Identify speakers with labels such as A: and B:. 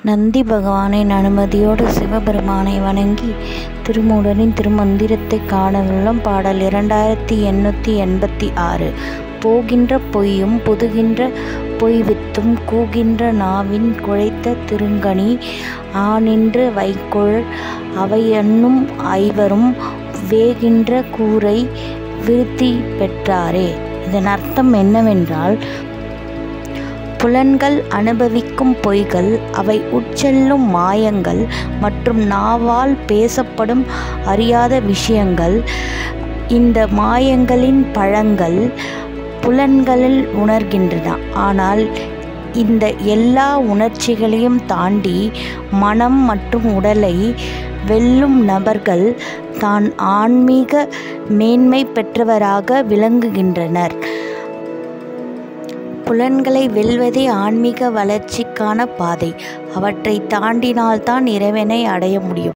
A: நந்தி பகவானின் அனுமதியோடு சிவபெருமானை வணங்கி திருமூலரின் திருமந்திரத்தை காணவுள்ளோம். பாடல் 2886. போகின்ற பொய்யும் புதுகின்ற பொய்வித்தும் கூகின்ற நாவின் குழைத்த திருங்கனி ஆநின்று வைகொள் அவையன்னும் ஐவரும் வேகின்ற கூரை விருத்தி பெற்றாரே. இதன் அர்த்தம் என்னவென்றால், புலன்கள் அனுபவிக்கும் பொய்கள், அவை உட்செல்லும் மாயங்கள் மற்றும் நாவால் பேசப்படும் அறியாத விஷயங்கள். இந்த மாயங்களின் பழங்கள் புலன்களில் உணர்கின்றன. ஆனால் இந்த எல்லா உணர்ச்சிகளையும் தாண்டி மனம் மற்றும் உடலை வெல்லும் நபர்கள் தான் ஆன்மீக மேன்மை பெற்றவராக விளங்குகின்றனர். புலன்களை வெல்வதே ஆன்மீக வளர்ச்சிக்கான பாதை. அவற்றை தாண்டினால்தான் இறைவனை அடைய முடியும்.